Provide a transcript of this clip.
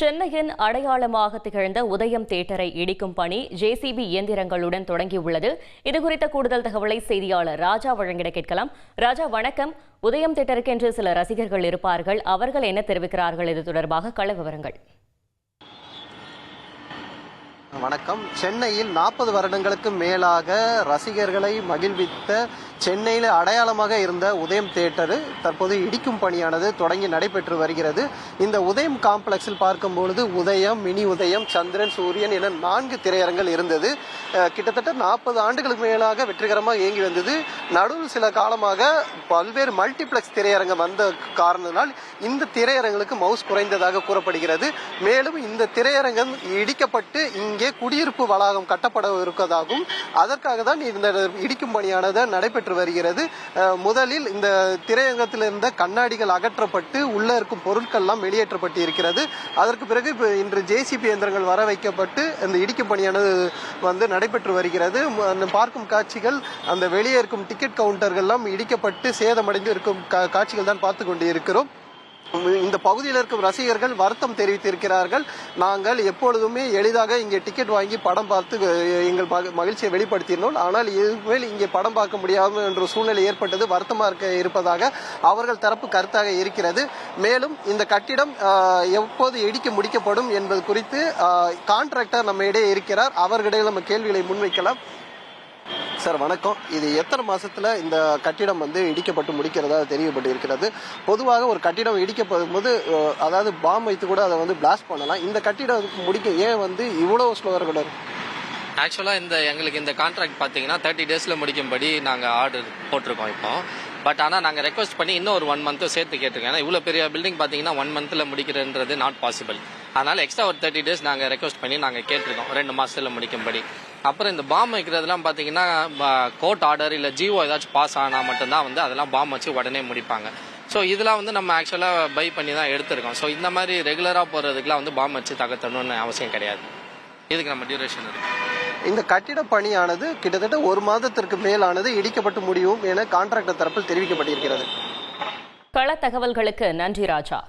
சென்னையின் அடையாளமாக திகழ்ந்த உதயம் தியேட்டரை இடிக்கும் பணி ஜேசிபி இயந்திரங்களுடன் தொடங்கியுள்ளது. இதுகுறித்த கூடுதல் தகவலை செய்தியாளர் ராஜா வழங்கிட கேட்கலாம். ராஜா, வணக்கம். உதயம் தியேட்டருக்கு என்று சில ரசிகர்கள் இருப்பார்கள், அவர்கள் என்ன தெரிவிக்கிறார்கள்? இது தொடர்பாக கள விவரங்கள். வணக்கம். சென்னையில் 40 வருடங்களுக்கு மேலாக ரசிகர்களை மகிழ்வித்த சென்னையில் அடையாளமாக இருந்த உதயம் தியேட்டர் தற்போது இடிக்கும் பணியானது தொடங்கி நடைபெற்று வருகிறது. இந்த உதயம் காம்ப்ளெக்ஸில் பார்க்கும்பொழுது உதயம், மினி உதயம், சந்திரன், சூரியன் என 4 திரையரங்கள் இருந்தது. கிட்டத்தட்ட 40 ஆண்டுகளுக்கு மேலாக வெற்றிகரமாக இயங்கி வந்தது. நடுவில் சில காலமாக பல்வேறு மல்டிபிளெக்ஸ் திரையரங்கம் வந்த காரணத்தினால் இந்த திரையரங்களுக்கு மவுஸ் குறைந்ததாக கூறப்படுகிறது. மேலும் இந்த திரையரங்கம் இடிக்கப்பட்டு இங்கே குடியிருப்பு வளாகம் கட்டப்பட இருப்பதாகவும் அதற்காக தான் இந்த இடிக்கும் பணியானது நடைபெற்று வருகிறது. முதலில் இந்த திரையரங்கத்தில் இருந்த கண்ணாடிகள் அகற்றப்பட்டு உள்ள இருக்கும் பொருட்கள் எல்லாம் வெளியேற்றப்பட்டு இருக்கிறது. அதற்கு பிறகு இன்று ஜேசிபி இயந்திரங்கள் வர வைக்கப்பட்டு இந்த இடிக்கும் பணியானது நடைபெற்று வருகிறது. பார்க்கும் காட்சிகள் அந்த வெளியே இருக்கும் டிக்கெட் கவுண்டர்கள் எல்லாம் இடிக்கப்பட்டு சேதமடைந்து இருக்கும் காட்சிகள் தான் பார்த்து கொண்டு இருக்கிறோம். இந்த பகுதியில் இருக்கும் ரசிகர்கள் வருத்தம் தெரிவித்திருக்கிறார்கள். நாங்கள் எப்பொழுதுமே எளிதாக இங்கே டிக்கெட் வாங்கி படம் பார்த்து எங்கள் மகிழ்ச்சியை வெளிப்படுத்தினோம். ஆனால் இதுமேல் இங்கே படம் பார்க்க முடியாமல் என்ற சூழ்நிலை ஏற்பட்டது வருத்தமாக இருப்பதாக அவர்கள் தரப்பு கருத்தாக இருக்கிறது. மேலும் இந்த கட்டிடம் எப்போது இடிக்க முடிக்கப்படும் என்பது குறித்து கான்ட்ராக்டர் நம்ம இடையே இருக்கிறார். அவர்களிடையே நம்ம கேள்விகளை முன்வைக்கலாம். சார் வணக்கம். இது எத்தனை மாசத்துல இந்த கட்டிடம் இடிக்கப்பட்டு முடிக்கிறதா தெரியப்பட்டு இருக்கிறது? பொதுவாக ஒரு கட்டிடம் இடிக்கப்படும் போது அதாவது பாம் வைத்து கூட அதை பிளாஸ்ட் பண்ணலாம். இந்த கட்டிடம் முடிக்க ஏன் இவ்வளவு ஸ்லோவா கூட? ஆக்சுவலாக எங்களுக்கு இந்த கான்ட்ராக்ட் பார்த்தீங்கன்னா 30 டேஸில் முடிக்கும்படி நாங்கள் ஆர்டர் போட்டிருக்கோம் இப்போ. பட் ஆனால் நாங்கள் ரெக்வஸ்ட் பண்ணி இன்னும் ஒரு 1 மந்த்து சேர்த்து கேட்டிருக்கோம். ஏன்னா இவ்வளோ பெரிய பில்டிங் பார்த்தீங்கன்னா 1 மந்த்தில் முடிக்கிறன்றது நாட் பாசிபிள். அதனால் எக்ஸ்ட்ரா ஒரு 30 டேஸ் நாங்கள் ரெக்வஸ்ட் பண்ணி நாங்கள் கேட்டிருக்கோம் 2 மாதத்தில் முடிக்கும்படி. அப்புறம் இந்த பாம் வைக்கிறதுலாம் பார்த்தீங்கன்னா கோர்ட் ஆர்டர் இல்லை ஜிஓ ஏதாச்சும் பாஸ் ஆனால் மட்டும்தான் அதெல்லாம் பாம் வச்சு உடனே முடிப்பாங்க. ஸோ இதெல்லாம் நம்ம ஆக்சுவலாக பை பண்ணி தான் எடுத்திருக்கோம். ஸோ இந்த மாதிரி ரெகுலராக போகிறதுக்குலாம் பாம் வச்சு தகர்த்தணும்னு அவசியம் கிடையாது. இதுக்கு நம்ம டியூரேஷன் இருக்கு. இந்த கட்டிட பணியானது கிட்டத்தட்ட 1 மாதத்திற்கு மேலானது இடிக்கப்பட்டு முடியும் என கான்ட்ராக்டர் தரப்பில் தெரிவிக்கப்பட்டிருக்கிறது. கள தகவல்களுக்கு நன்றி ராஜா.